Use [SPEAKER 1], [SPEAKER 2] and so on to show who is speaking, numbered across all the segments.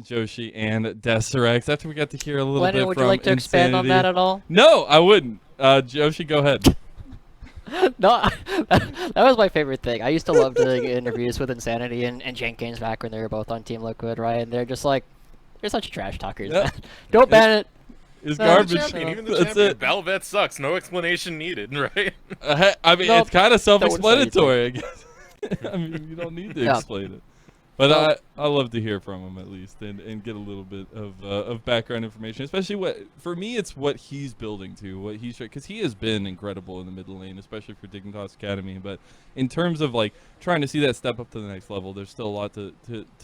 [SPEAKER 1] Joshi and Deserex. After we got to hear a little
[SPEAKER 2] Lennon,
[SPEAKER 1] bit
[SPEAKER 2] would
[SPEAKER 1] from
[SPEAKER 2] you like to expand on that at all?
[SPEAKER 1] No, I wouldn't. Joshi, go ahead.
[SPEAKER 2] No, that was my favorite thing. I used to love doing interviews with Insanity and Jenkins back when they were both on Team Liquid, right? And they're just like, they're such trash talkers,
[SPEAKER 1] Yep.
[SPEAKER 2] man. Don't ban it.
[SPEAKER 1] It's
[SPEAKER 2] No,
[SPEAKER 1] garbage.
[SPEAKER 3] Champion, even the
[SPEAKER 1] That's
[SPEAKER 3] champion.
[SPEAKER 1] it.
[SPEAKER 3] Bel'Veth sucks. No explanation needed, right?
[SPEAKER 1] I mean,
[SPEAKER 2] Nope.
[SPEAKER 1] it's kind of
[SPEAKER 2] That wouldn't say anything.
[SPEAKER 1] self-explanatory, I guess. I mean, you don't need to
[SPEAKER 2] Yeah.
[SPEAKER 1] explain it. But
[SPEAKER 2] Well-
[SPEAKER 1] I love to hear from him at least and get a little bit of background information, especially for me it's what he's building to, what he's because he has been incredible in the mid lane, especially for Dignitas Academy. But in terms of like trying to see that step up to the next level, there's still a lot to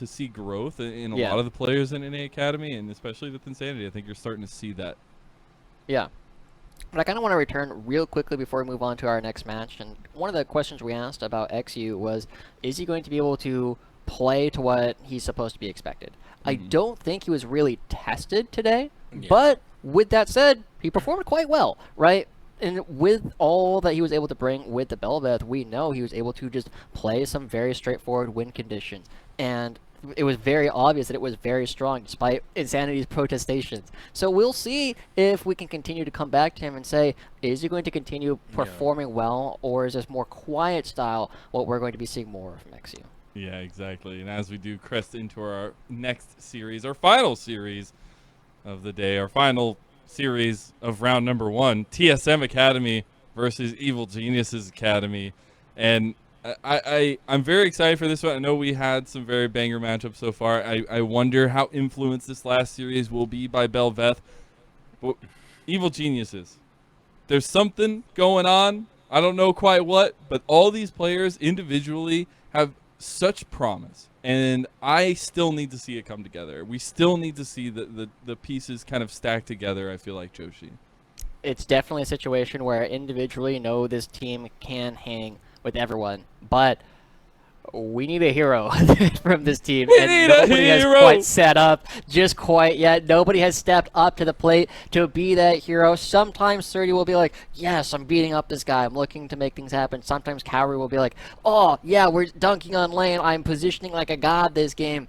[SPEAKER 1] see growth in a
[SPEAKER 2] Yeah.
[SPEAKER 1] lot of the players in NA Academy, and especially with Insanity. I think you're starting to see that.
[SPEAKER 2] Yeah. But I kind of want to return real quickly before we move on to our next match. And one of the questions we asked about XU was, is he going to be able to play to what he's supposed to be expected? I don't think he was really tested today, but with that said, he performed quite well, right? And with all that he was able to bring with the Bel'Veth, we know he was able to just play some very straightforward win conditions. And it was very obvious that it was very strong despite Insanity's protestations. So we'll see if we can continue to come back to him and say, is he going to continue performing well, or is this more quiet style what we're going to be seeing more from XU?
[SPEAKER 1] Yeah, exactly. And as we do crest into our next series, our final series of the day, our final series of round number 1, TSM Academy versus Evil Geniuses Academy. And I'm very excited for this one. I know we had some very banger matchups so far. I wonder how influenced this last series will be by Bel'Veth. But Evil Geniuses, there's something going on. I don't know quite what, but all these players individually have such promise, and I still need to see it come together. We still need to see the pieces kind of stack together, I feel like, Joshi.
[SPEAKER 2] It's definitely a situation where individually, no, this team can hang with everyone, but we need a hero from this team.
[SPEAKER 1] We
[SPEAKER 2] and
[SPEAKER 1] need a
[SPEAKER 2] nobody has
[SPEAKER 1] hero!
[SPEAKER 2] quite set up just quite yet. Nobody has stepped up to the plate to be that hero. Sometimes 30 will be like, yes, I'm beating up this guy. I'm looking to make things happen. Sometimes Cowrie will be like, oh, yeah, we're dunking on lane. I'm positioning like a god this game.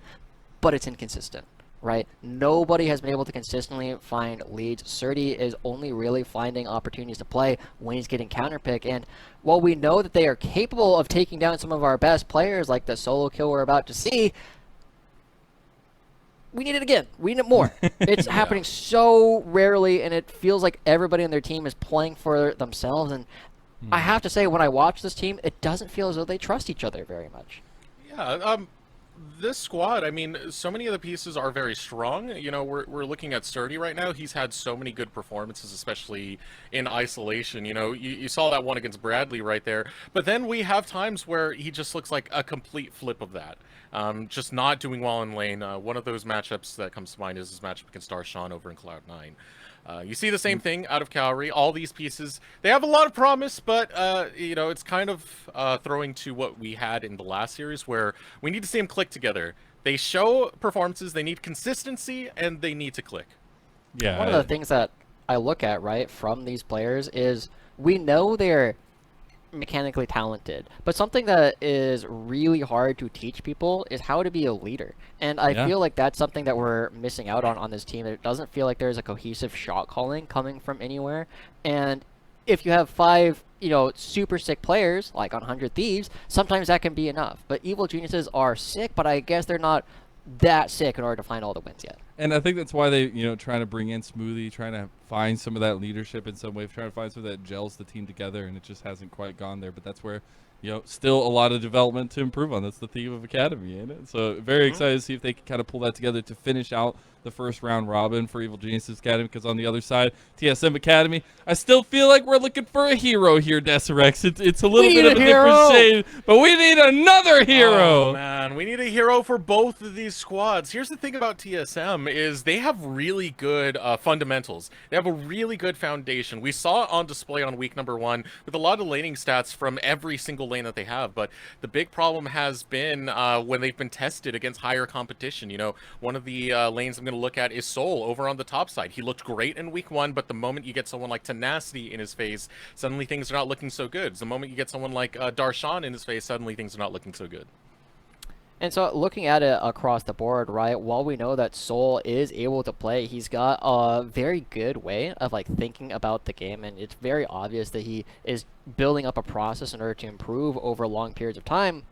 [SPEAKER 2] But it's inconsistent, right? Nobody has been able to consistently find leads. Surdy is only really finding opportunities to play when he's getting counterpick. And while we know that they are capable of taking down some of our best players, like the solo kill we're about to see, we need it again. We need it more. It's happening so rarely, and it feels like everybody on their team is playing for themselves. And I have to say, when I watch this team, it doesn't feel as though they trust each other very much.
[SPEAKER 3] Yeah, this squad, I mean, so many of the pieces are very strong. You know, we're looking at Sturdy right now. He's had so many good performances, especially in isolation. You know, you saw that one against Bradley right there. But then we have times where he just looks like a complete flip of that. Just not doing well in lane. One of those matchups that comes to mind is his matchup against Darshan over in Cloud9. You see the same thing out of Cowrie. All these pieces, they have a lot of promise, but, you know, it's kind of throwing to what we had in the last series where we need to see them click together. They show performances, they need consistency, and they need to click.
[SPEAKER 1] Yeah.
[SPEAKER 2] One of the things that I look at, right, from these players is we know they're mechanically talented, but something that is really hard to teach people is how to be a leader. And I feel like that's something that we're missing out on this team. It doesn't feel like there's a cohesive shot calling coming from anywhere. And if you have 5, you know, super sick players, like on 100 Thieves, sometimes that can be enough. But Evil Geniuses are sick, but I guess they're not that sick in order to find all the wins yet.
[SPEAKER 1] And I think that's why they, you know, trying to bring in Smoothie, trying to find some of that leadership in some way, trying to find some of that gels the team together, and it just hasn't quite gone there. But that's where, you know, still a lot of development to improve on. That's the theme of Academy, ain't it? So very excited to see if they can kind of pull that together to finish out the first round robin for Evil Geniuses Academy, because on the other side, TSM Academy, I still feel like we're looking for a hero here, Deserex. It's a little bit of a different shade, but we need another hero.
[SPEAKER 3] Oh, man, we need a hero for both of these squads. Here's the thing about TSM is they have really good fundamentals. They have a really good foundation. We saw it on display on week number 1 with a lot of laning stats from every single lane that they have, but the big problem has been when they've been tested against higher competition. You know, one of the lanes I'm going to look at is Soul over on the top side. He looked great in week 1, but the moment you get someone like Tenacity in his face, suddenly things are not looking so good. The moment you get someone like Darshan in his face, suddenly things are not looking so good.
[SPEAKER 2] And so looking at it across the board, right, while we know that Soul is able to play, he's got a very good way of like thinking about the game, and it's very obvious that he is building up a process in order to improve over long periods of time.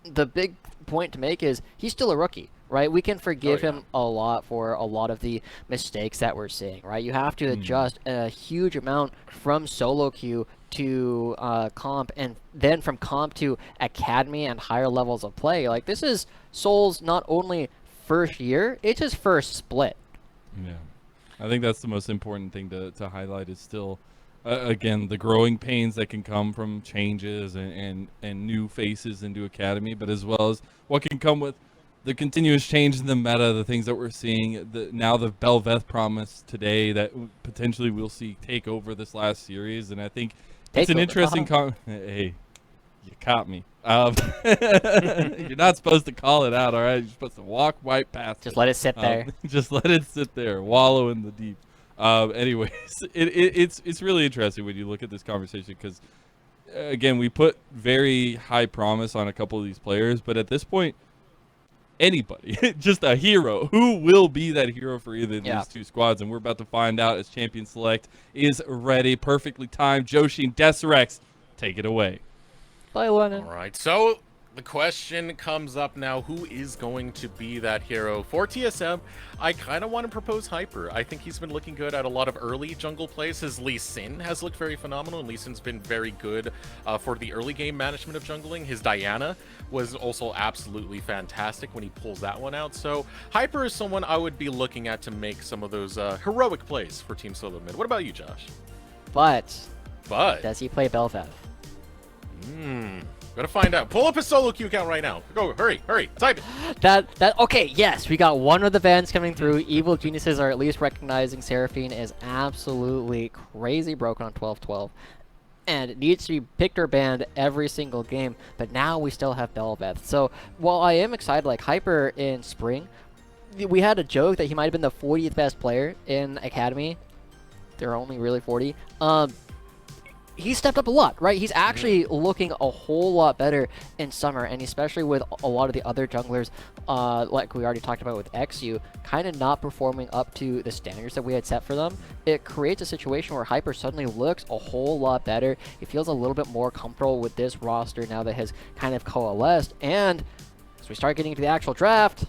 [SPEAKER 2] The big point to make is he's still a rookie, right? We can forgive him a lot for a lot of the mistakes that we're seeing, right? You have to adjust a huge amount from solo queue to comp, and then from comp to academy and higher levels of play. Like, this is Soul's not only first year, it's his first split.
[SPEAKER 1] Yeah. I think that's the most important thing to highlight is still, again, the growing pains that can come from changes and new faces into academy, but as well as what can come with the continuous change in the meta, the things that we're seeing, now the Belveth promise today that potentially we'll see take over this last series. And I think it's an interesting hey, you caught me. You're not supposed to call it out, all right? You're supposed to walk right past
[SPEAKER 2] Just let it sit there.
[SPEAKER 1] Just let it sit there, wallow in the deep. Anyways, it's really interesting when you look at this conversation because, again, we put very high promise on a couple of these players, but at this point, anybody, just a hero, who will be that hero for either of these two squads, and we're about to find out as Champion Select is ready, perfectly timed. Joshi and Deserex, take it away.
[SPEAKER 2] Bye, Lennon.
[SPEAKER 3] All right, so the question comes up now, who is going to be that hero? For TSM, I kind of want to propose Hyper. I think he's been looking good at a lot of early jungle plays. His Lee Sin has looked very phenomenal, and Lee Sin's been very good for the early game management of jungling. His Diana was also absolutely fantastic when he pulls that one out. So Hyper is someone I would be looking at to make some of those heroic plays for Team Solo Mid. What about you, Josh?
[SPEAKER 2] But does he play Belveth?
[SPEAKER 3] Gotta find out. Pull up his solo queue account right now. Go, hurry, type it.
[SPEAKER 2] Okay, yes, we got one of the bans coming through. Evil Geniuses are at least recognizing Seraphine is absolutely crazy broken on 12-12. And it needs to be picked or banned every single game, but now we still have Belveth. So while I am excited, like Hyper in spring, we had a joke that he might have been the 40th best player in Academy. They're only really 40. He stepped up a lot, right? He's actually looking a whole lot better in summer, and especially with a lot of the other junglers, like we already talked about with XU, kind of not performing up to the standards that we had set for them. It creates a situation where Hyper suddenly looks a whole lot better. He feels a little bit more comfortable with this roster now that has kind of coalesced, and as we start getting into the actual draft,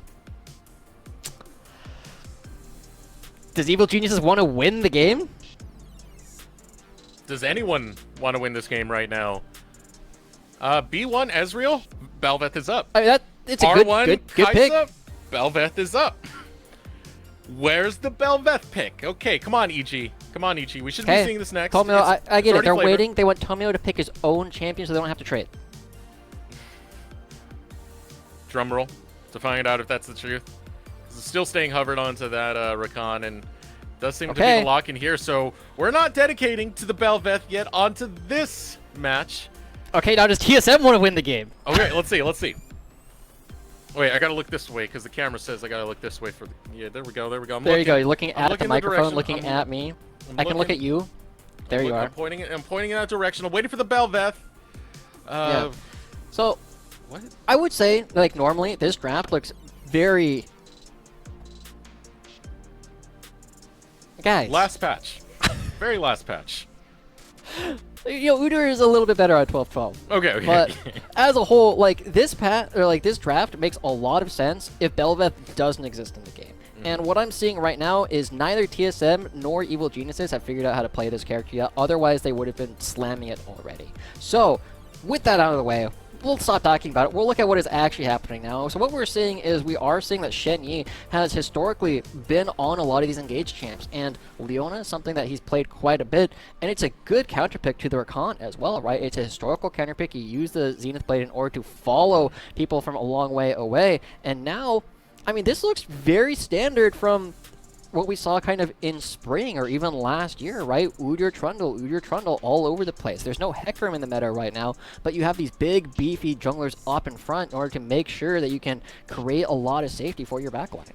[SPEAKER 2] does Evil Geniuses want to win the game?
[SPEAKER 3] Does anyone want to win this game right now? B1 Ezreal, Belveth is up.
[SPEAKER 2] I mean, it's a
[SPEAKER 3] R1
[SPEAKER 2] good
[SPEAKER 3] Kaisa,
[SPEAKER 2] pick.
[SPEAKER 3] Belveth is up. Where's the Belveth pick? Okay, come on, EG. Come on, EG. We should be seeing this next.
[SPEAKER 2] Tomio, I get it. They're
[SPEAKER 3] flavor.
[SPEAKER 2] waiting. They want Tomio to pick his own champion so they don't have to trade.
[SPEAKER 3] Drum roll to find out if that's the truth. Still staying hovered onto that Rakan, and does seem to be the lock in here. So we're not dedicating to the Belveth yet onto this match.
[SPEAKER 2] Okay, now does TSM want to win the game?
[SPEAKER 3] Okay, let's see. Wait, I gotta look this way because the camera says I gotta look this way for the. Yeah, there we go.
[SPEAKER 2] There you go. You're looking at the microphone, looking at me. I can look at you. There you are.
[SPEAKER 3] I'm pointing in that direction. I'm waiting for the Belveth.
[SPEAKER 2] Yeah. So,
[SPEAKER 3] what?
[SPEAKER 2] I would say, like, normally this draft looks very. Guys.
[SPEAKER 3] Last patch. Very last patch.
[SPEAKER 2] You know, Udyr is a little bit better at 12-12.
[SPEAKER 3] Okay.
[SPEAKER 2] But as a whole, like this draft makes a lot of sense if Belveth doesn't exist in the game. And what I'm seeing right now is neither TSM nor Evil Geniuses have figured out how to play this character yet. Otherwise, they would have been slamming it already. So, with that out of the way, we'll stop talking about it. We'll look at what is actually happening now. So what we're seeing is we are seeing that Shen Yi has historically been on a lot of these engaged champs, and Leona is something that he's played quite a bit, and it's a good counterpick to the Rakan as well, right? It's a historical counterpick. You use the Zenith Blade in order to follow people from a long way away, and now, I mean, this looks very standard from what we saw kind of in spring or even last year, right? Udyr Trundle all over the place. There's no Hecarim in the meta right now, but you have these big, beefy junglers up in front in order to make sure that you can create a lot of safety for your backline.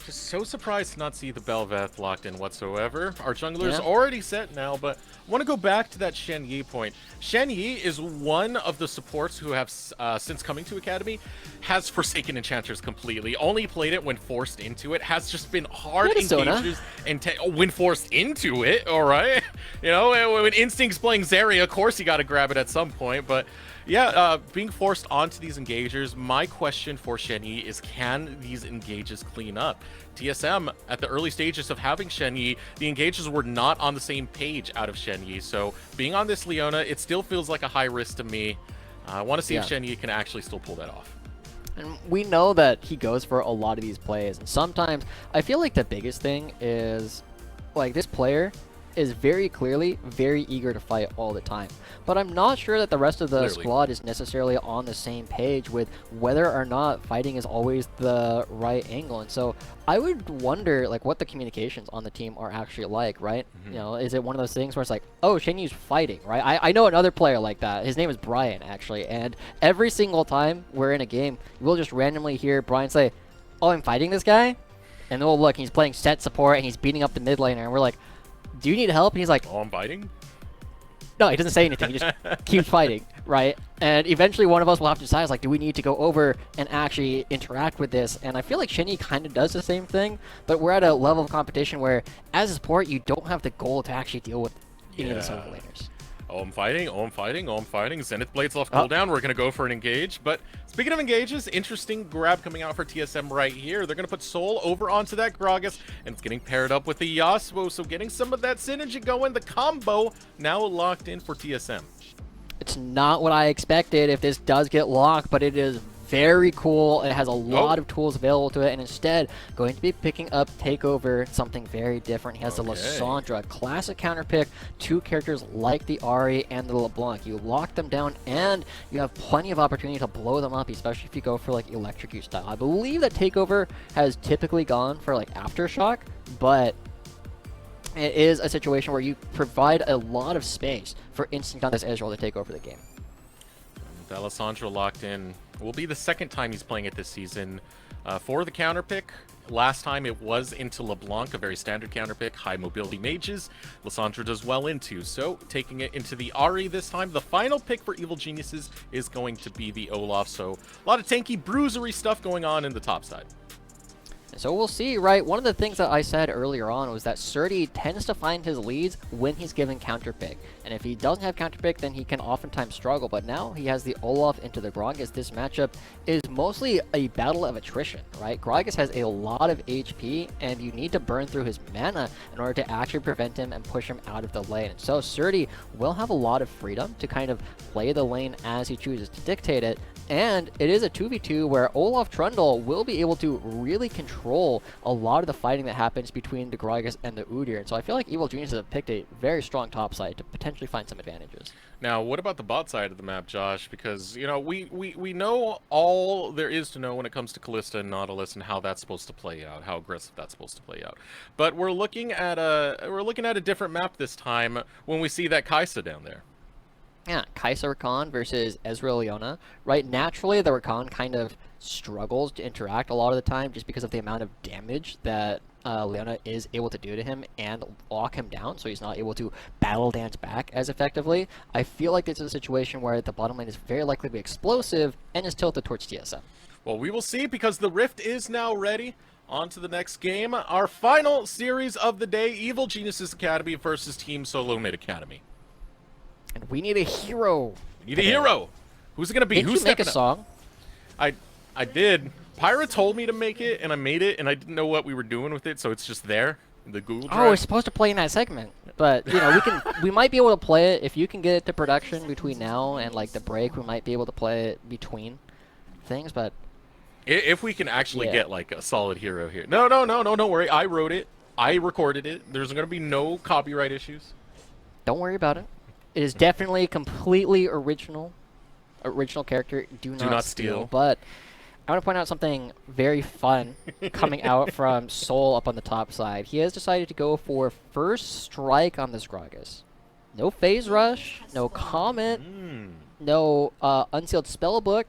[SPEAKER 3] Just so surprised to not see the Bel'Veth locked in whatsoever. Our jungler's
[SPEAKER 2] Yeah.
[SPEAKER 3] already set now, but I want to go back to that Shen Yi point. Shen Yi is one of the supports who have, since coming to Academy, has forsaken Enchanters completely. Only played it when forced into it. Has just been hard
[SPEAKER 2] Good Sona.
[SPEAKER 3] engages and when forced into it. All right, you know, when Instinct's playing Zarya, of course you got to grab it at some point, but. Yeah, being forced onto these engagers, my question for Shen Yi is, can these engages clean up? TSM, at the early stages of having Shen Yi, the engages were not on the same page out of Shen Yi, so being on this Leona, it still feels like a high risk to me. I want to see if Shen Yi can actually still pull that off.
[SPEAKER 2] And we know that he goes for a lot of these plays, and sometimes I feel like the biggest thing is, like, this player is very clearly very eager to fight all the time. But I'm not sure that the rest of the squad is necessarily on the same page with whether or not fighting is always the right angle. And so I would wonder, like, what the communications on the team are actually like, right? You know, is it one of those things where it's like, oh, Shen Yu's fighting, right? I know another player like that. His name is Brian, actually. And every single time we're in a game, we'll just randomly hear Brian say, oh, I'm fighting this guy? And we'll look, he's playing set support and he's beating up the mid laner. And we're like, do you need help? And he's like,
[SPEAKER 3] oh, I'm fighting?
[SPEAKER 2] No, he doesn't say anything. He just keeps fighting, right? And eventually one of us will have to decide, like, do we need to go over and actually interact with this? And I feel like Shen Yi kind of does the same thing, but we're at a level of competition where, as a support, you don't have the goal to actually deal with any of the solo laners.
[SPEAKER 3] Oh, I'm fighting. Oh, I'm fighting. Oh, I'm fighting. Zenith Blade's off cooldown. We're going to go for an engage. But speaking of engages, interesting grab coming out for TSM right here. They're going to put Soul over onto that Gragas, and it's getting paired up with the Yasuo. So getting some of that synergy going. The combo now locked in for TSM.
[SPEAKER 2] It's not what I expected if this does get locked, but it is very cool. It has a lot of tools available to it, and instead going to be picking up Takeover, something very different. He has the Lissandra, classic counter pick, two characters like the Ahri and the LeBlanc. You lock them down, and you have plenty of opportunity to blow them up, especially if you go for like Electrocute style. I believe that Takeover has typically gone for like Aftershock, but it is a situation where you provide a lot of space for Instinct on this Ezreal to take over the game.
[SPEAKER 3] Alessandro locked in. Will be the second time he's playing it this season. For the counter pick, last time it was into LeBlanc, a very standard counter pick, high mobility mages. Lissandra does well into, so taking it into the Ahri this time. The final pick for Evil Geniuses is going to be the Olaf, so a lot of tanky, bruisery stuff going on in the top side.
[SPEAKER 2] So we'll see, right? One of the things that I said earlier on was that Surdy tends to find his leads when he's given counterpick. And if he doesn't have counterpick, then he can oftentimes struggle. But now he has the Olaf into the Gragas. This matchup is mostly a battle of attrition, right? Gragas has a lot of HP, and you need to burn through his mana in order to actually prevent him and push him out of the lane. And so Surdy will have a lot of freedom to kind of play the lane as he chooses to dictate it. And it is a 2v2 where Olaf Trundle will be able to really control a lot of the fighting that happens between the Gragas and the Udyr. And so I feel like Evil Geniuses have picked a very strong top side to potentially find some advantages.
[SPEAKER 3] Now, what about the bot side of the map, Josh? Because, you know, we know all there is to know when it comes to Kalista and Nautilus and how that's supposed to play out, how aggressive that's supposed to play out. But we're looking at a different map this time when we see that Kai'Sa down there.
[SPEAKER 2] Yeah, Kai'Sa Rakan versus Ezreal Leona, right? Naturally, the Rakan kind of struggles to interact a lot of the time just because of the amount of damage that Leona is able to do to him and lock him down, so he's not able to battle dance back as effectively. I feel like this is a situation where the bottom lane is very likely to be explosive and is tilted towards TSM.
[SPEAKER 3] Well, we will see, because the Rift is now ready. On to the next game, our final series of the day, Evil Geniuses Academy versus Team Solo Mid Academy.
[SPEAKER 2] And we need a hero.
[SPEAKER 3] We need a hero. Who's it gonna be?
[SPEAKER 2] Didn't
[SPEAKER 3] Who's
[SPEAKER 2] you make a
[SPEAKER 3] stepping
[SPEAKER 2] song?
[SPEAKER 3] up? I did. Pyra told me to make it, and I made it, and I didn't know what we were doing with it, so it's just there in the Google Drive.
[SPEAKER 2] Oh, we're supposed to play in that segment, but you know we might be able to play it if you can get it to production between now and like the break. We might be able to play it between things, but
[SPEAKER 3] If we can actually get like a solid hero here. No, don't worry. I wrote it. I recorded it. There's gonna be no copyright issues.
[SPEAKER 2] Don't worry about it. It is definitely completely original character. Do not steal. But I want to point out something very fun coming out from Soul up on the top side. He has decided to go for first strike on this Gragas. No phase rush, no comet, no unsealed spellbook.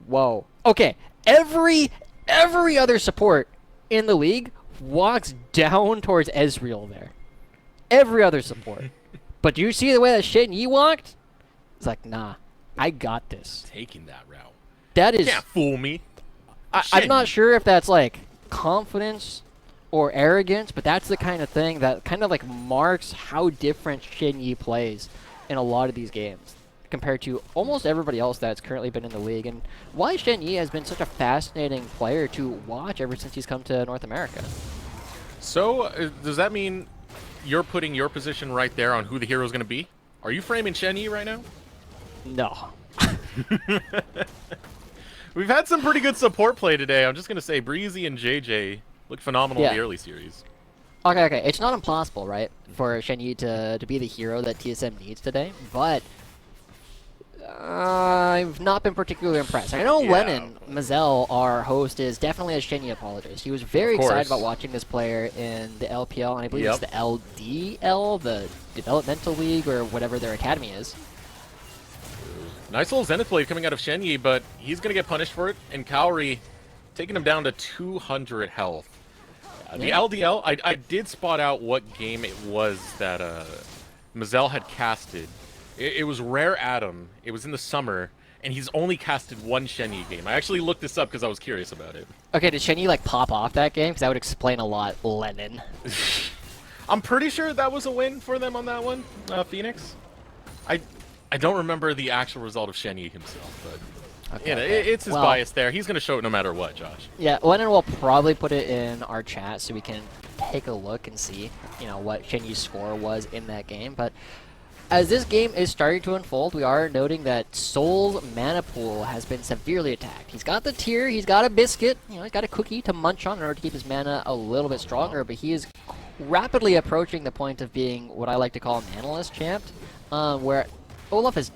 [SPEAKER 2] Whoa. Okay, every every other support in the league walks down towards Ezreal there. Every other support. But do you see the way that Shen Yi walked? It's like, nah, I got this.
[SPEAKER 3] Taking that route.
[SPEAKER 2] That is...
[SPEAKER 3] Can't fool me.
[SPEAKER 2] I'm not sure if that's like confidence or arrogance, but that's the kind of thing that kind of like marks how different Shen Yi plays in a lot of these games compared to almost everybody else that's currently been in the league, and why Shen Yi has been such a fascinating player to watch ever since he's come to North America.
[SPEAKER 3] So, does that mean you're putting your position right there on who the hero is going to be? Are you framing Shen Yi right now?
[SPEAKER 2] No.
[SPEAKER 3] We've had some pretty good support play today. I'm just going to say Breezy and JJ looked phenomenal in the early series.
[SPEAKER 2] Okay. It's not impossible, right, for Shen Yi to be the hero that TSM needs today, but I've not been particularly impressed. I know Lennon Mazel, our host, is definitely a Shen Yi apologist. He was very excited about watching this player in the LPL, and I believe it's the LDL, the Developmental League, or whatever their academy is.
[SPEAKER 3] Nice little Zenith Blade coming out of Shen Yi, but he's going to get punished for it, and Kaori taking him down to 200 health. The LDL, I did spot out what game it was that Mazel had casted. It was Rare Atom. It was in the summer, and he's only casted one Shen Yi game. I actually looked this up because I was curious about it.
[SPEAKER 2] Okay, did Shen Yi like pop off that game? Because that would explain a lot, Lennon.
[SPEAKER 3] I'm pretty sure that was a win for them on that one, Phoenix. I don't remember the actual result of Shen Yi himself, but it's his bias there. He's going to show it no matter what, Josh.
[SPEAKER 2] Yeah, Lennon will probably put it in our chat so we can take a look and see, what Shen Yi's score was in that game. But as this game is starting to unfold, we are noting that Soul's mana pool has been severely attacked. He's got the tier, he's got a biscuit, he's got a cookie to munch on in order to keep his mana a little bit stronger, but he is rapidly approaching the point of being what I like to call a manaless champ, where Olaf is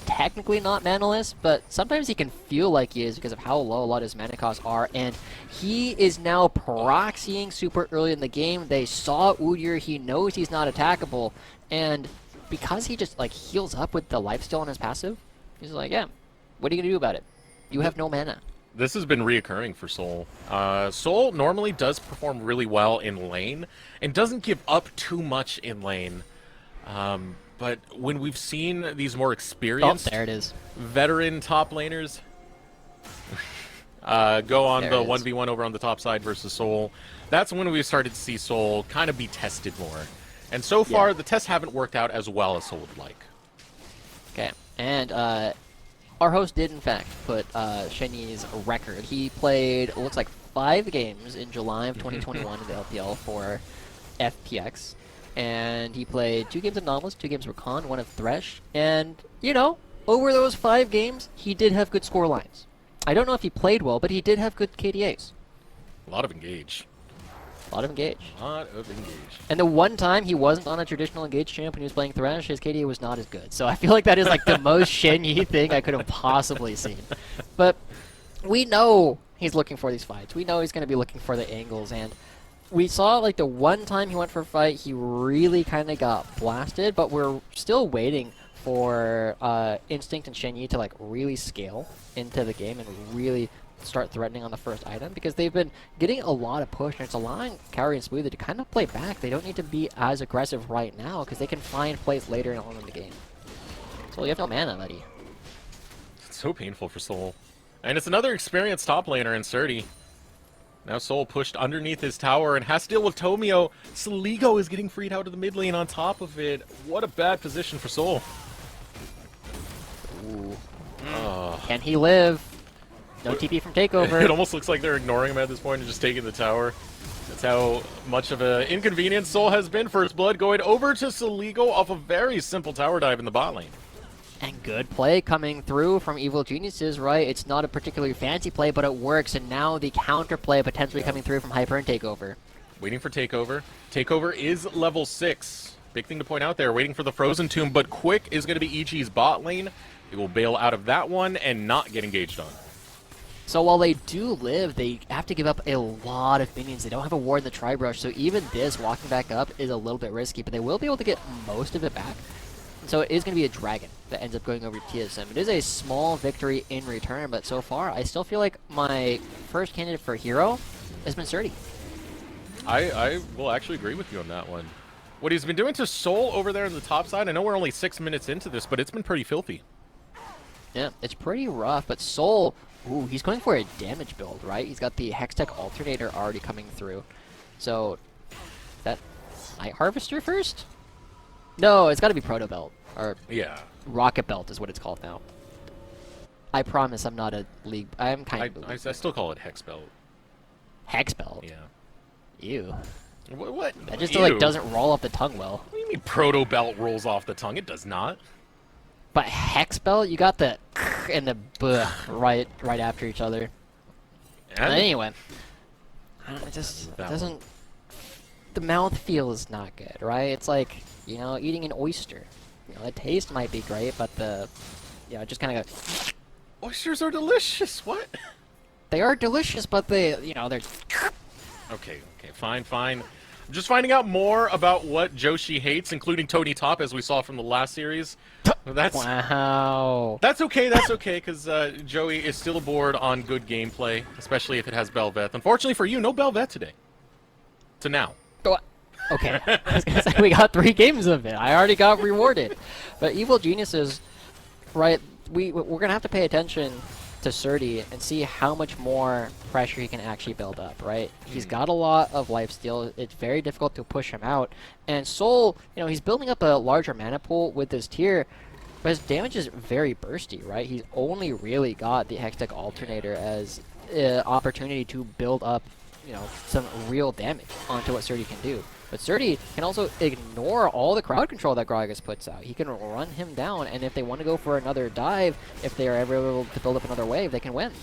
[SPEAKER 2] technically not manaless, but sometimes he can feel like he is because of how low a lot of his mana costs are, and he is now proxying super early in the game. They saw Udyr, he knows he's not attackable, and because he just heals up with the lifesteal on his passive, he's like, yeah, what are you gonna do about it? You have no mana.
[SPEAKER 3] This has been reoccurring for Soul. Soul normally does perform really well in lane, and doesn't give up too much in lane. But when we've seen these more experienced
[SPEAKER 2] there it is.
[SPEAKER 3] Veteran top laners go on the 1v1 over on the top side versus Soul, that's when we started to see Soul kind of be tested more. And so far, the tests haven't worked out as well as Soul would like.
[SPEAKER 2] Okay, and our host did, in fact, put Shen Yi's record. He played, it looks like, 5 games in July of 2021 in the LPL for FPX. And he played 2 games of Nautilus, 2 games of Recon, 1 of Thresh. And, over those 5 games, he did have good score lines. I don't know if he played well, but he did have good KDAs.
[SPEAKER 3] A lot of engage.
[SPEAKER 2] And the one time he wasn't on a traditional engage champ when he was playing Thresh, his KDA was not as good. So I feel like that is the most Shen Yi thing I could have possibly seen. But we know he's looking for these fights. We know he's going to be looking for the angles, and we saw the one time he went for a fight, he really kind of got blasted, but we're still waiting for Instinct and Shen Yi to really scale into the game and really start threatening on the first item, because they've been getting a lot of push, and it's allowing Kaori and Smoothie to kind of play back. They don't need to be as aggressive right now because they can find plays later on in the game. So you have no mana, buddy.
[SPEAKER 3] It's so painful for Soul. And it's another experienced top laner in Surdy. Now Soul pushed underneath his tower and has to deal with Tomio. Saligo is getting freed out of the mid lane on top of it. What a bad position for Soul.
[SPEAKER 2] Ooh. Can he live? No TP from Takeover.
[SPEAKER 3] It almost looks like they're ignoring him at this point and just taking the tower. That's how much of an inconvenience Soul has been. First blood going over to Saligo off a very simple tower dive in the bot lane.
[SPEAKER 2] And good play coming through from Evil Geniuses, right? It's not a particularly fancy play, but it works. And now the counter play potentially coming through from Hyper and Takeover.
[SPEAKER 3] Waiting for Takeover. Takeover is level 6. Big thing to point out there. Waiting for the Frozen Tomb, but Quick is going to be EG's bot lane. It will bail out of that one and not get engaged on.
[SPEAKER 2] So while they do live, they have to give up a lot of minions. They don't have a ward in the Tri-Brush, so even this walking back up is a little bit risky, but they will be able to get most of it back. So it is going to be a dragon that ends up going over to TSM. It is a small victory in return, but so far I still feel like my first candidate for hero has been Sturdy.
[SPEAKER 3] I will actually agree with you on that one. What he's been doing to Soul over there on the top side, I know we're only 6 minutes into this, but it's been pretty filthy.
[SPEAKER 2] Yeah, it's pretty rough, but Soul, ooh, he's going for a damage build, right? He's got the Hextech Alternator already coming through. So, that Night Harvester first? No, it's got to be Proto Belt, or
[SPEAKER 3] Yeah.
[SPEAKER 2] Rocket Belt is what it's called now. I promise I'm not a league. I'm kind of.
[SPEAKER 3] I still call it Hex Belt.
[SPEAKER 2] Hex Belt.
[SPEAKER 3] Yeah.
[SPEAKER 2] Ew.
[SPEAKER 3] What?
[SPEAKER 2] That just
[SPEAKER 3] Ew.
[SPEAKER 2] like doesn't roll off the tongue well.
[SPEAKER 3] What do you mean Proto Belt rolls off the tongue? It does not.
[SPEAKER 2] But Hex Belt, you got the and the buh right after each other.
[SPEAKER 3] And
[SPEAKER 2] Anyway, it just
[SPEAKER 3] That
[SPEAKER 2] doesn't. The mouth feel is not good, right? It's like, you know, eating an oyster. You know, the taste might be great, but the, you know, it just kind of goes.
[SPEAKER 3] oysters are delicious. What?
[SPEAKER 2] They are delicious, but they, you know, they're.
[SPEAKER 3] Okay, fine. I'm just finding out more about what Joshi hates, including Tony Top, as we saw from the last series.
[SPEAKER 2] Wow.
[SPEAKER 3] That's okay, because Joey is still aboard on good gameplay, especially if it has Bel'Veth. Unfortunately for you, no Bel'Veth today. To now.
[SPEAKER 2] Okay, I was gonna say we got 3 games of it. I already got rewarded. But Evil Geniuses, right? We're gonna have to pay attention to Surdy and see how much more pressure he can actually build up, right? He's got a lot of lifesteal. It's very difficult to push him out. And Soul, you know, he's building up a larger mana pool with this tier, but his damage is very bursty, right? He's only really got the Hextech Alternator as an opportunity to build up, you know, some real damage onto what Surdy can do. But Surdy can also ignore all the crowd control that Gragas puts out. He can run him down, and if they want to go for another dive, if they are ever able to build up another wave, they can win.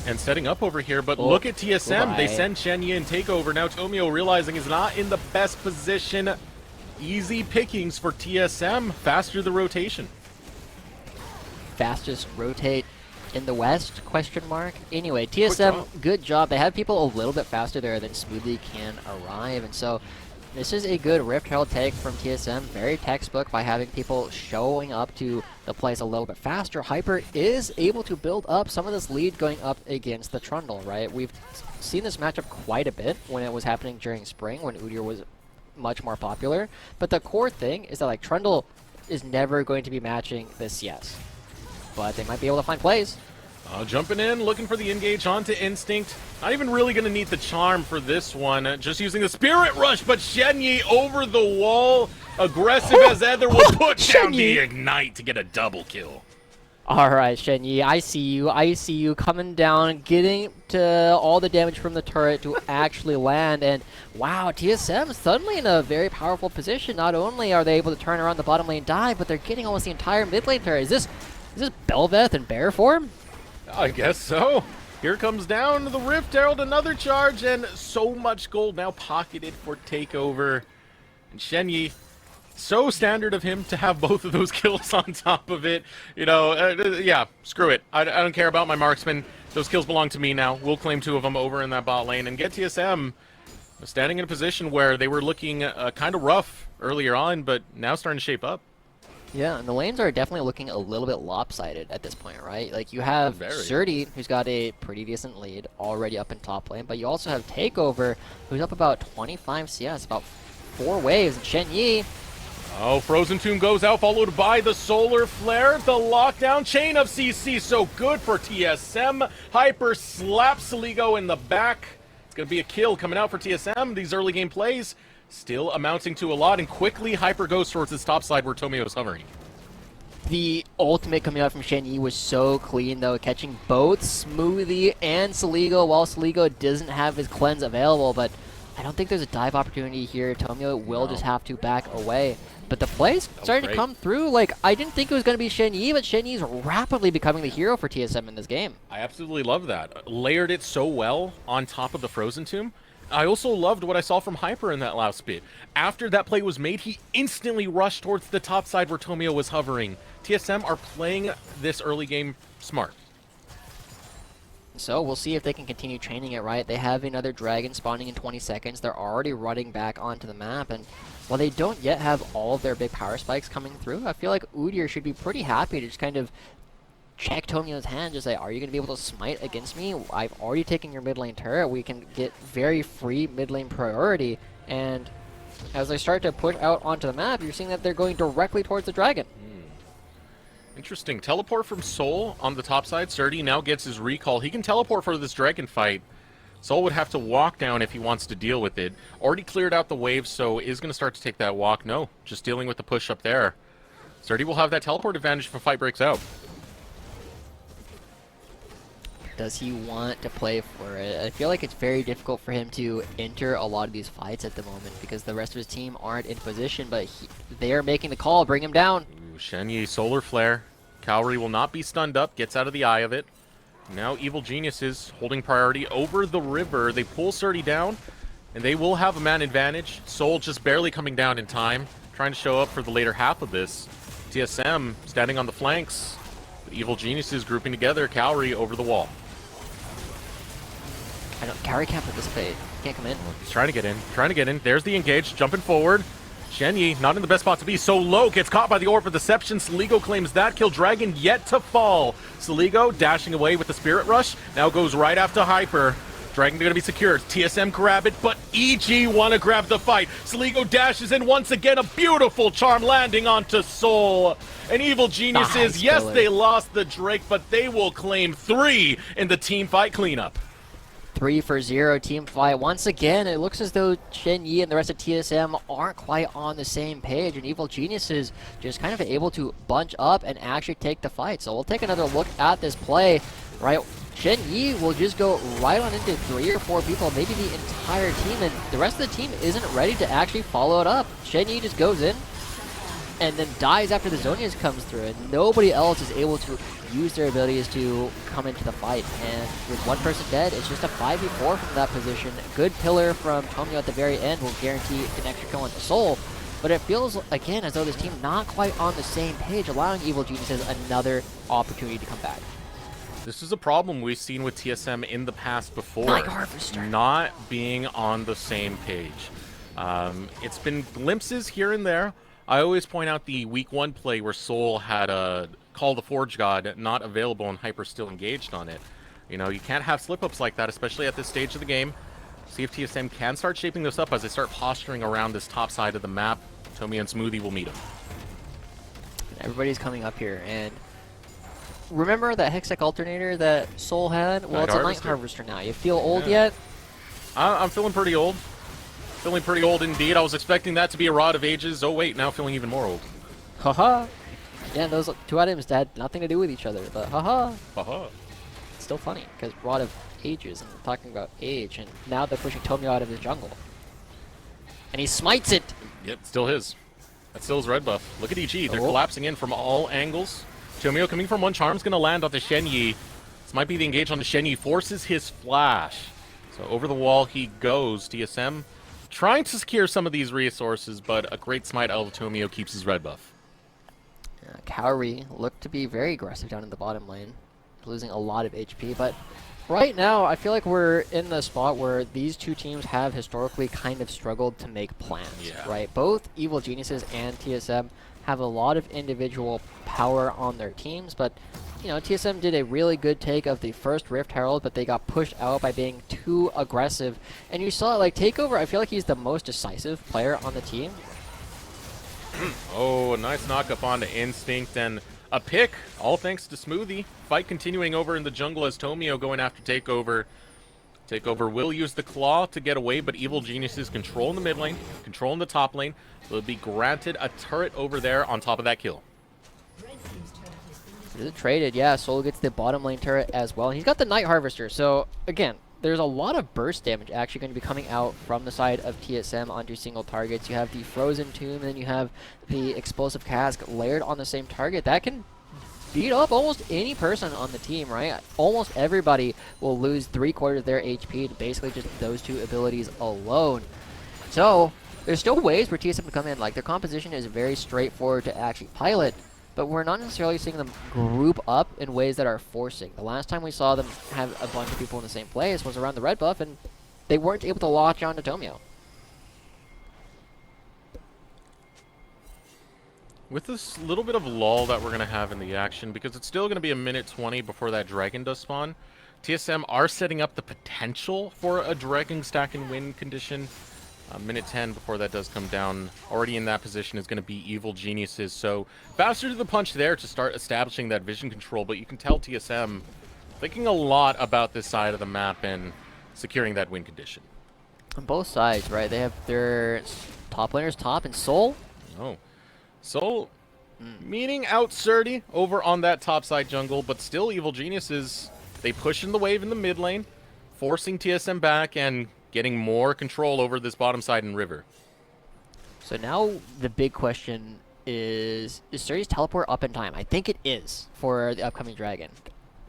[SPEAKER 3] And setting up over here, but look at TSM. They
[SPEAKER 2] Bye.
[SPEAKER 3] send Shen Yi and Takeover. Now Tomio realizing he's not in the best position. Easy pickings for TSM. Faster the rotation.
[SPEAKER 2] Fastest rotate in the West, question mark. Anyway, TSM, good job. They have people a little bit faster there than Smoothly can arrive, and so this is a good Rift Herald take from TSM. Very textbook by having people showing up to the place a little bit faster. Hyper is able to build up some of this lead going up against the Trundle, right? We've seen this matchup quite a bit when it was happening during spring, when Udyr was much more popular. But the core thing is that, like, Trundle is never going to be matching the CS. But they might be able to find plays.
[SPEAKER 3] Jumping in, looking for the engage onto Instinct. Not even really going to need the charm for this one. Just using the Spirit Rush, but Shen Yi over the wall. Aggressive as ever will put down the Ignite to get a double kill.
[SPEAKER 2] Alright, Shen Yi, I see you coming down, getting to all the damage from the turret to actually land, and wow, TSM suddenly in a very powerful position. Not only are they able to turn around the bottom lane dive, but they're getting almost the entire mid lane turret. Is this Bel'Veth in bear form?
[SPEAKER 3] I guess so. Here comes down the Rift Herald, another charge, and so much gold now pocketed for Takeover. And Shen Yi, so standard of him to have both of those kills on top of it. You know, yeah, screw it. I don't care about my marksman. Those kills belong to me now. We'll claim 2 of them over in that bot lane and get TSM standing in a position where they were looking kind of rough earlier on, but now starting to shape up.
[SPEAKER 2] Yeah, and the lanes are definitely looking a little bit lopsided at this point, right? Like, you have Surdy, who's got a pretty decent lead already up in top lane, but you also have Takeover, who's up about 25 CS, about 4 waves, and Shen Yi.
[SPEAKER 3] Oh, Frozen Tomb goes out, followed by the Solar Flare. The lockdown chain of CC, so good for TSM. Hyper slaps Saligo in the back. It's going to be a kill coming out for TSM. These early game plays still amounting to a lot, and quickly Hyper goes towards his top side where Tomio is hovering.
[SPEAKER 2] The ultimate coming out from Shen Yi was so clean, though, catching both Smoothie and Saligo, while Saligo doesn't have his cleanse available, but I don't think there's a dive opportunity here. Tomio will just have to back away. But the plays starting to come through. Like, I didn't think it was going to be Shen Yi, but Shen Yi's rapidly becoming the hero for TSM in this game.
[SPEAKER 3] I absolutely love that. Layered it so well on top of the Frozen Tomb. I also loved what I saw from Hyper in that last bit. After that play was made, he instantly rushed towards the top side where Tomio was hovering. TSM are playing this early game smart.
[SPEAKER 2] So we'll see if they can continue training it right. They have another dragon spawning in 20 seconds. They're already running back onto the map, and while they don't yet have all of their big power spikes coming through, I feel like Udyr should be pretty happy to just kind of check Tomio's hand, just say, are you going to be able to smite against me? I've already taken your mid lane turret. We can get very free mid lane priority, and as they start to push out onto the map, you're seeing that they're going directly towards the dragon.
[SPEAKER 3] Interesting. Teleport from Soul on the top side. Sturdy now gets his recall. He can teleport for this dragon fight. Soul would have to walk down if he wants to deal with it. Already cleared out the wave, so is going to start to take that walk. No, just dealing with the push up there. Sturdy will have that teleport advantage if a fight breaks out.
[SPEAKER 2] Does he want to play for it? I feel like it's very difficult for him to enter a lot of these fights at the moment because the rest of his team aren't in position, but they are making the call. Bring him down.
[SPEAKER 3] Ooh, Shenyi, Solar Flare. Cowrie will not be stunned up, gets out of the eye of it. Now Evil Geniuses holding priority over the river. They pull Sturdy down, and they will have a man advantage. Soul just barely coming down in time, trying to show up for the later half of this. TSM standing on the flanks. The Evil Geniuses grouping together. Cowrie over the wall.
[SPEAKER 2] I don't. Cowrie can't participate. He can't come in.
[SPEAKER 3] He's trying to get in. Trying to get in. There's the engage. Jumping forward. Shenyi not in the best spot to be. So low. Gets caught by the Orb of Deception. Saligo claims that kill. Dragon yet to fall. Saligo dashing away with the Spirit Rush. Now goes right after Hyper. Dragon going to be secured. TSM grab it, but EG want to grab the fight. Saligo dashes in once again. A beautiful charm landing onto Soul. And Evil Geniuses,
[SPEAKER 2] Nice,
[SPEAKER 3] yes,
[SPEAKER 2] killer.
[SPEAKER 3] they lost the Drake, but they will claim 3 in the team fight cleanup.
[SPEAKER 2] 3 for 0 team fight. Once again, it looks as though Shenyi and the rest of TSM aren't quite on the same page, and Evil Geniuses just kind of able to bunch up and actually take the fight. So we'll take another look at this play, right? Shenyi will just go right on into 3 or 4 people, maybe the entire team, and the rest of the team isn't ready to actually follow it up. Shenyi just goes in and then dies after the Zhonya's comes through, and nobody else is able to use their abilities to come into the fight. And with one person dead, it's just a 5v4 from that position. Good pillar from Tomio at the very end will guarantee an extra kill into Soul, but it feels, again, as though this team not quite on the same page, allowing Evil Geniuses another opportunity to come back.
[SPEAKER 3] This is a problem we've seen with TSM in the past before.
[SPEAKER 2] Night Harvester.
[SPEAKER 3] Not being on the same page. It's been glimpses here and there. I always point out the week 1 play where Soul had a Call the Forge God not available and Hyper still engaged on it. You know, you can't have slip-ups like that, especially at this stage of the game. See if TSM can start shaping this up as they start posturing around this top side of the map. Tomio and Smoothie will meet them.
[SPEAKER 2] Everybody's coming up here, and remember that Hextech Alternator that Soul had? Well,
[SPEAKER 3] Night
[SPEAKER 2] it's a Night
[SPEAKER 3] Harvester.
[SPEAKER 2] Harvester now. You feel old
[SPEAKER 3] Yeah.
[SPEAKER 2] yet?
[SPEAKER 3] I'm feeling pretty old. Feeling pretty old indeed. I was expecting that to be a Rod of Ages. Oh wait, now feeling even more old.
[SPEAKER 2] Haha. Again, those 2 items had nothing to do with each other, but haha.
[SPEAKER 3] Haha.
[SPEAKER 2] It's still funny, because Rod of Ages, and we're talking about age, and now they're pushing Tomio out of the jungle. And he smites it!
[SPEAKER 3] Yep, still his. That's still his red buff. Look at EG. They're
[SPEAKER 2] Oh.
[SPEAKER 3] collapsing in from all angles. Tomio coming from one charm's going to land onto Shenyi. This might be the engage on the Shenyi. Forces his flash. So over the wall he goes. TSM trying to secure some of these resources, but a great smite out of Tomio keeps his red buff.
[SPEAKER 2] Cowrie looked to be very aggressive down in the bottom lane, losing a lot of HP, but right now I feel like we're in the spot where these 2 teams have historically kind of struggled to make plans,
[SPEAKER 3] Yeah.
[SPEAKER 2] right? Both Evil Geniuses and TSM have a lot of individual power on their teams, but you know, TSM did a really good take of the first Rift Herald, but they got pushed out by being too aggressive. And you saw, like, Takeover, I feel like he's the most decisive player on the team.
[SPEAKER 3] Oh, a nice knock up onto Instinct and a pick, all thanks to Smoothie. Fight continuing over in the jungle as Tomio going after Takeover. Takeover will use the claw to get away, but Evil Geniuses control in the mid lane, control in the top lane. They'll be granted a turret over there on top of that kill.
[SPEAKER 2] Is it traded? Yeah, Soul gets the bottom lane turret as well. He's got the Night Harvester, so again, there's a lot of burst damage actually going to be coming out from the side of TSM onto single targets. You have the Frozen Tomb, and then you have the Explosive Cask layered on the same target. That can beat up almost any person on the team, right? Almost everybody will lose 3/4 of their HP to basically just those 2 abilities alone. So there's still ways for TSM to come in. Like, their composition is very straightforward to actually pilot. but we're not necessarily seeing them group up in ways that are forcing. The last time we saw them have a bunch of people in the same place was around the red buff, and they weren't able to lock on to Tomio.
[SPEAKER 3] With this little bit of lull that we're going to have in the action, because it's still going to be a minute 20 before that dragon does spawn, TSM are setting up the potential for a dragon stack and win condition. Minute 10 before that does come down. Already in that position is going to be Evil Geniuses, so faster to the punch there to start establishing that vision control, but you can tell TSM thinking a lot about this side of the map and securing that win condition.
[SPEAKER 2] On both sides, right? They have their top laners top and Soul.
[SPEAKER 3] Oh. Soul meeting out Surdy over on that top side jungle, but still Evil Geniuses, they push in the wave in the mid lane, forcing TSM back and getting more control over this bottom side and river.
[SPEAKER 2] So now the big question is Surdy's teleport up in time? I think it is for the upcoming dragon.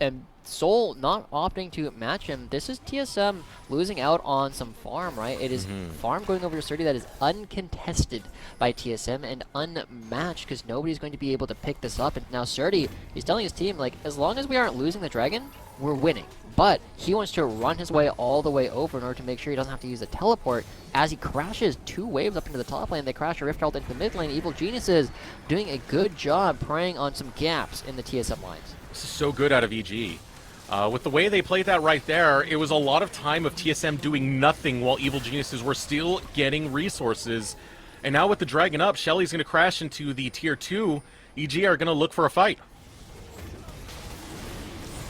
[SPEAKER 2] And Soul not opting to match him. This is TSM losing out on some farm, right? It is farm going over to Surdy that is uncontested by TSM and unmatched because nobody's going to be able to pick this up. And now Surdy, he's telling his team, like, as long as we aren't losing the dragon, we're winning. But he wants to run his way all the way over in order to make sure he doesn't have to use the teleport. As he crashes 2 waves up into the top lane, they crash a Rift Herald into the mid lane. Evil Geniuses doing a good job preying on some gaps in the TSM lines.
[SPEAKER 3] This is so good out of EG. With the way they played that right there, it was a lot of time of TSM doing nothing while Evil Geniuses were still getting resources. And now with the dragon up, Shelly's going to crash into the tier 2. EG are going to look for a fight.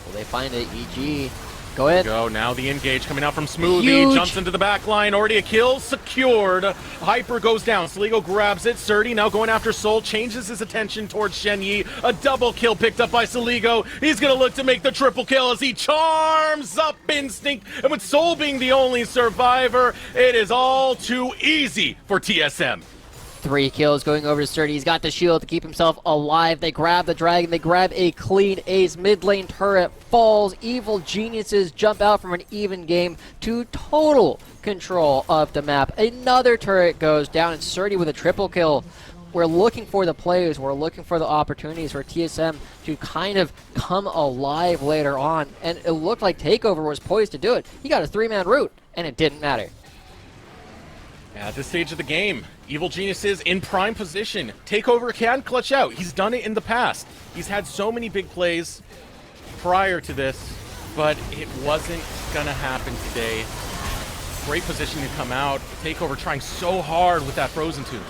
[SPEAKER 2] Well, they find it. EG. Go ahead.
[SPEAKER 3] Go. Now the engage coming out from Smoothie.
[SPEAKER 2] Huge.
[SPEAKER 3] Jumps into the back line. Already a kill secured. Hyper goes down. Sligo grabs it. Surdy now going after Soul. Changes his attention towards Shen Yi. A double kill picked up by Sligo. He's going to look to make the triple kill as he charms up Instinct. And with Soul being the only survivor, it is all too easy for TSM.
[SPEAKER 2] 3 kills going over to Surdy. He's got the shield to keep himself alive. They grab the dragon. They grab a clean ace. Mid lane turret falls. Evil Geniuses jump out from an even game to total control of the map. Another turret goes down, and Surdy with a triple kill. We're looking for the plays. We're looking for the opportunities for TSM to kind of come alive later on. And it looked like Takeover was poised to do it. He got a 3-man route, and it didn't matter.
[SPEAKER 3] At this stage of the game, Evil Geniuses in prime position. Takeover can clutch out. He's done it in the past. He's had so many big plays prior to this, but it wasn't gonna happen today. Great position to come out. Takeover trying so hard with that Frozen Tomb.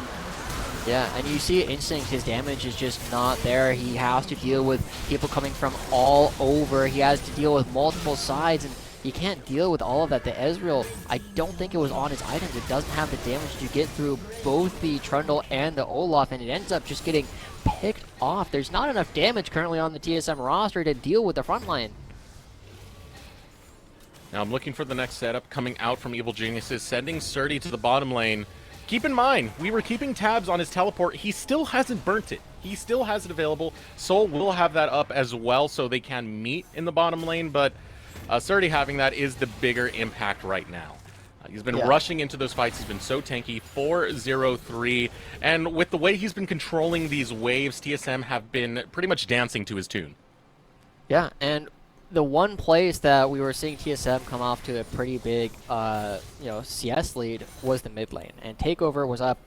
[SPEAKER 2] Yeah, and you see Instinct, his damage is just not there. He has to deal with people coming from all over. He has to deal with multiple sides, and you can't deal with all of that. The Ezreal, I don't think it was on his items. It doesn't have the damage to get through both the Trundle and the Olaf, and it ends up just getting picked off. There's not enough damage currently on the TSM roster to deal with the front line.
[SPEAKER 3] Now I'm looking for the next setup coming out from Evil Geniuses, sending Surdy to the bottom lane. Keep in mind, we were keeping tabs on his teleport. He still hasn't burnt it. He still has it available. Soul will have that up as well, so they can meet in the bottom lane, but Surdy having that is the bigger impact right now. He's been rushing into those fights. He's been so tanky. 4-0-3. And with the way he's been controlling these waves, TSM have been pretty much dancing to his tune.
[SPEAKER 2] Yeah, and the one place that we were seeing TSM come off to a pretty big CS lead was the mid lane. And Takeover was up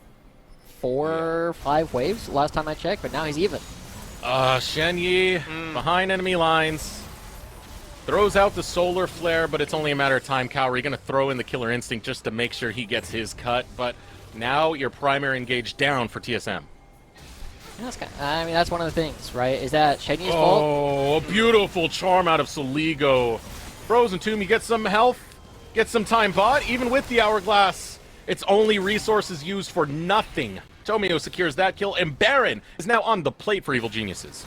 [SPEAKER 2] 4 or 5 waves last time I checked, but now he's even.
[SPEAKER 3] Shen Yi behind enemy lines. Throws out the solar flare, but it's only a matter of time. Cowrie going to throw in the killer instinct just to make sure he gets his cut. But now your primary engage down for TSM.
[SPEAKER 2] I mean, that's one of the things, right? Is that Shen Yi's fault?
[SPEAKER 3] Oh, a beautiful charm out of Sligo. Frozen Tomb, you get some health, get some time bought. Even with the Hourglass, it's only resources used for nothing. Tomio secures that kill, and Baron is now on the plate for Evil Geniuses.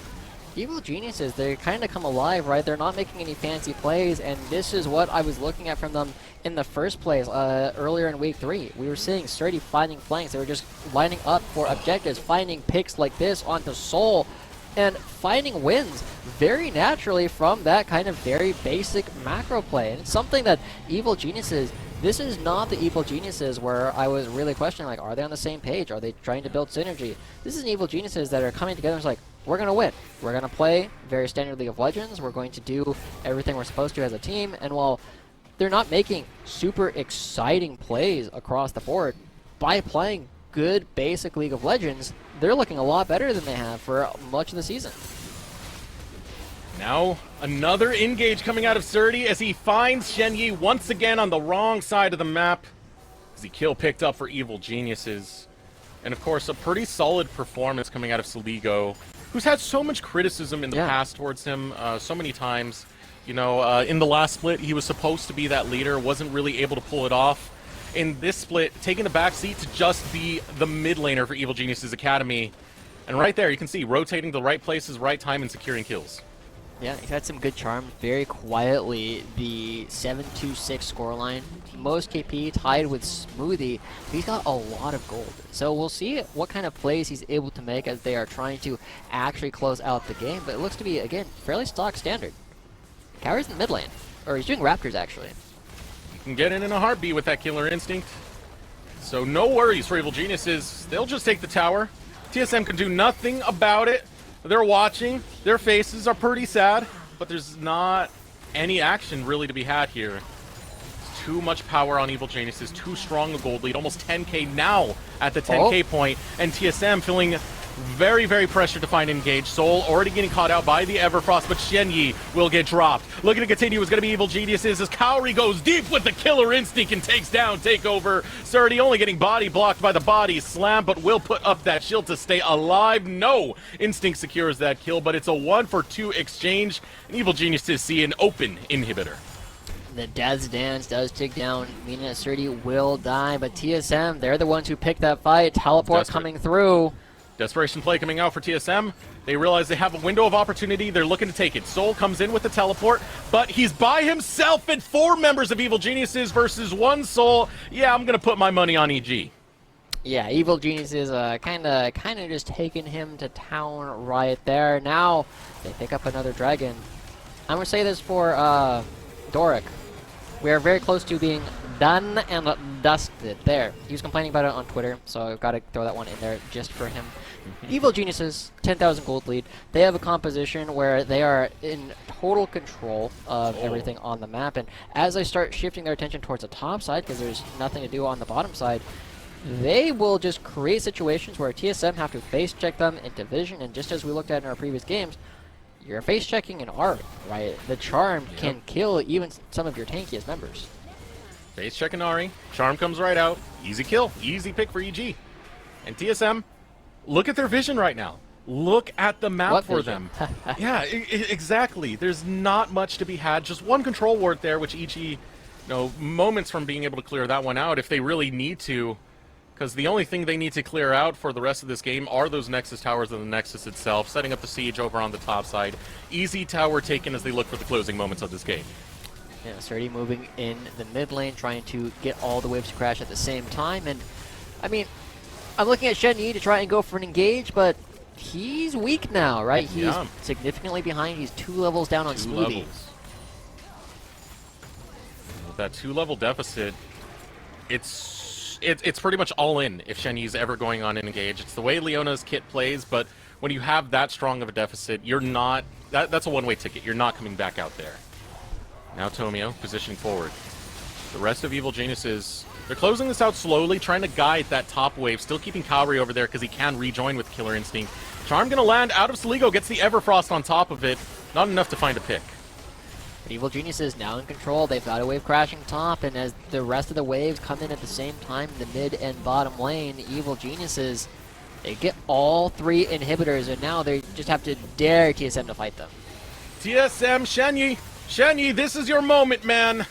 [SPEAKER 2] Evil Geniuses, they kind of come alive, right? They're not making any fancy plays, and this is what I was looking at from them in the first place earlier in week 3. We were seeing Surdy finding flanks. They were just lining up for objectives, finding picks like this onto Soul, and finding wins very naturally from that kind of very basic macro play. And it's something that Evil Geniuses, this is not the Evil Geniuses where I was really questioning, like, are they on the same page? Are they trying to build synergy? This is an Evil Geniuses that are coming together and it's like, we're going to win. We're going to play very standard League of Legends. We're going to do everything we're supposed to as a team. And while they're not making super exciting plays across the board, by playing good basic League of Legends, they're looking a lot better than they have for much of the season.
[SPEAKER 3] Now, another engage coming out of Surdy as he finds Shenyi once again on the wrong side of the map. As the kill picked up for Evil Geniuses. And of course, a pretty solid performance coming out of Soligo, who's had so much criticism in the past towards him so many times. You know, in the last split, he was supposed to be that leader, wasn't really able to pull it off. In this split, taking the back seat to just be the mid laner for Evil Geniuses Academy. And right there, you can see, rotating the right places, right time, and securing kills.
[SPEAKER 2] Yeah, he's had some good charm. Very quietly, the 7-2-6 scoreline. Most KP tied with Smoothie. He's got a lot of gold. So we'll see what kind of plays he's able to make as they are trying to actually close out the game. But it looks to be, again, fairly stock standard. Cowrie's in the mid lane. Or he's doing Raptors, actually.
[SPEAKER 3] You can get in a heartbeat with that killer instinct. So no worries for Evil Geniuses. They'll just take the tower. TSM can do nothing about it. They're watching. Their faces are pretty sad, but there's not any action really to be had here. It's too much power on Evil Geniuses, too strong a gold lead, almost 10k now at the 10k point, and TSM feeling very, very pressured to find engage. Soul already getting caught out by the Everfrost, but Shenyi will get dropped. Looking to continue is going to be Evil Geniuses as Cowrie goes deep with the killer instinct and takes down Takeover. Surdy only getting body blocked by the body slam, but will put up that shield to stay alive. No, Instinct secures that kill, but it's a 1-for-2 exchange, and Evil Geniuses see an open inhibitor.
[SPEAKER 2] The Death's Dance does take down, meaning that Surdy will die, but TSM, they're the ones who picked that fight. Teleport coming through.
[SPEAKER 3] Desperation play coming out for TSM. They realize they have a window of opportunity. They're looking to take it. Soul comes in with the teleport, but he's by himself and 4 members of Evil Geniuses versus 1 Soul. Yeah, I'm going to put my money on EG.
[SPEAKER 2] Yeah, Evil Geniuses kind of just taking him to town right there. Now they pick up another dragon. I'm going to say this for Doric. We are very close to being done and dusted. There. He was complaining about it on Twitter, so I've got to throw that one in there just for him. Evil Geniuses, 10,000 gold lead. They have a composition where they are in total control of everything on the map, and as they start shifting their attention towards the top side, because there's nothing to do on the bottom side, they will just create situations where TSM have to face check them into vision, and just as we looked at in our previous games, you're face checking an Ari, right? The charm can kill even some of your tankiest members.
[SPEAKER 3] Face checking Ari. Charm comes right out. Easy kill. Easy pick for EG. And TSM, look at their vision right now. Look at the map for them. Yeah, exactly. There's not much to be had. Just one control ward there, which EG, you know, moments from being able to clear that one out if they really need to. Because the only thing they need to clear out for the rest of this game are those Nexus towers and the Nexus itself, setting up the siege over on the top side. Easy tower taken as they look for the closing moments of this game.
[SPEAKER 2] Yeah, Surdy moving in the mid lane, trying to get all the waves to crash at the same time. And, I mean, I'm looking at Shenyi to try and go for an engage, but he's weak now, right? He's significantly behind. He's 2 levels down on Smoothie.
[SPEAKER 3] With that 2-level deficit, it's pretty much all in if Shenyi's ever going on an engage. It's the way Leona's kit plays, but when you have that strong of a deficit, you're not... That's a one-way ticket. You're not coming back out there. Now Tomio positioning forward. The rest of Evil Geniuses, they're closing this out slowly, trying to guide that top wave, still keeping Cowrie over there because he can rejoin with Killer Instinct. Charm going to land out of Soligo, gets the Everfrost on top of it. Not enough to find a pick.
[SPEAKER 2] But Evil Geniuses now in control. They've got a wave crashing top, and as the rest of the waves come in at the same time in the mid and bottom lane, Evil Geniuses, they get all 3 inhibitors, and now they just have to dare TSM to fight them.
[SPEAKER 3] TSM, Shenyi! Shenyi, this is your moment, man.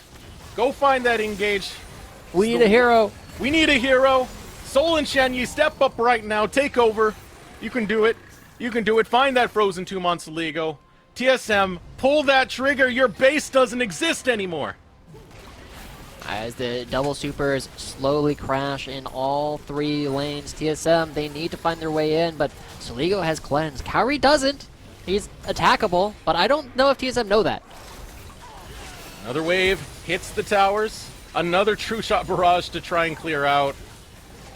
[SPEAKER 3] Go find that engage.
[SPEAKER 2] We need a hero.
[SPEAKER 3] We need a hero. Soul and Shenyi, step up right now. Take over. You can do it. You can do it. Find that frozen tomb on Soligo. TSM, pull that trigger. Your base doesn't exist anymore.
[SPEAKER 2] As the double supers slowly crash in all 3 lanes, TSM, they need to find their way in, but Soligo has cleansed. Cowrie doesn't. He's attackable, but I don't know if TSM know that.
[SPEAKER 3] Another wave hits the towers. Another true shot barrage to try and clear out.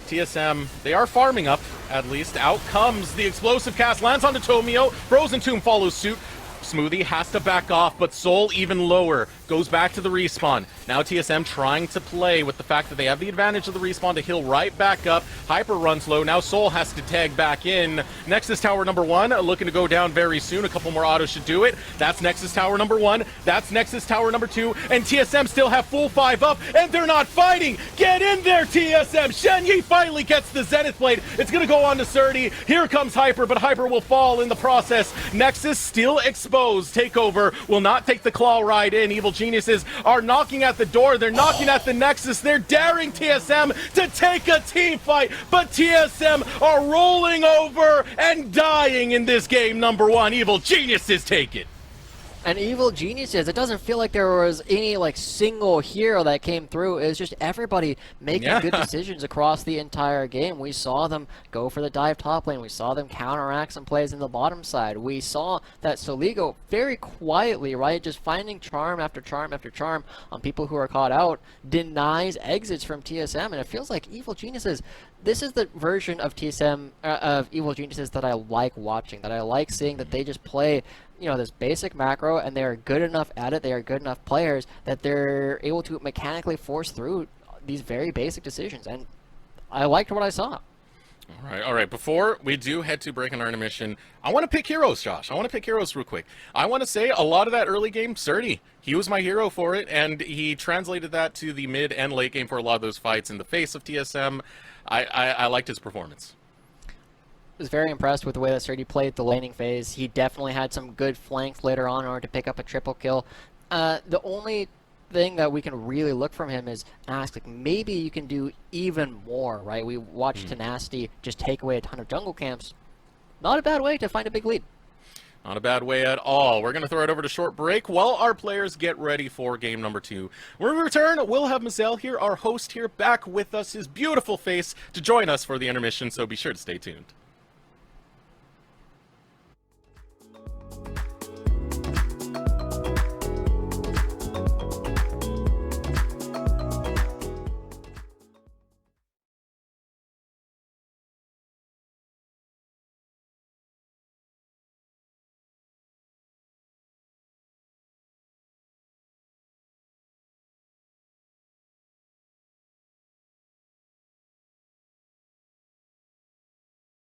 [SPEAKER 3] TSM, they are farming up, at least. Out comes the explosive cast, lands onto Tomio. Frozen Tomb follows suit. Smoothie has to back off, but Soul even lower. Goes back to the respawn. Now TSM trying to play with the fact that they have the advantage of the respawn to heal right back up. Hyper runs low. Now Soul has to tag back in. Nexus Tower number 1 looking to go down very soon. A couple more autos should do it. That's Nexus Tower number 1. That's Nexus Tower number 2. And TSM still have full 5 up, and they're not fighting. Get in there, TSM. Shenyi finally gets the Zenith Blade. It's going to go on to Surdy. Here comes Hyper, but Hyper will fall in the process. Nexus still exposed. Takeover will not take the claw ride in. Evil Geniuses are knocking at the door. They're knocking at the Nexus. They're daring TSM to take a team fight, but TSM are rolling over and dying in this game number 1. Evil Geniuses take it.
[SPEAKER 2] And Evil Geniuses, it doesn't feel like there was any like single hero that came through. It was just everybody making good decisions across the entire game. We saw them go for the dive top lane. We saw them counteract some plays in the bottom side. We saw that Soligo very quietly, right, just finding charm after charm after charm on people who are caught out, denies exits from TSM, and it feels like Evil Geniuses, this is the version of TSM, of Evil Geniuses that I like watching, that I like seeing, that they just play, you know, this basic macro, and they're good enough at it, they are good enough players, that they're able to mechanically force through these very basic decisions, and I liked what I saw.
[SPEAKER 3] All right. Before we do head to break on our intermission, I want to pick heroes, Josh. I want to pick heroes real quick. I want to say a lot of that early game, Surdy, he was my hero for it, and he translated that to the mid and late game for a lot of those fights in the face of TSM. I liked his performance.
[SPEAKER 2] Was very impressed with the way that Surdy played the laning phase. He definitely had some good flanks later on in order to pick up a triple kill. The only thing that we can really look from him is ask, like, maybe you can do even more, right? We watched Tenacity just take away a ton of jungle camps. Not a bad way to find a big lead.
[SPEAKER 3] Not a bad way at all. We're going to throw it over to short break while our players get ready for game number 2. When we return, we'll have Mazel here, our host here, back with us, his beautiful face, to join us for the intermission, so be sure to stay tuned.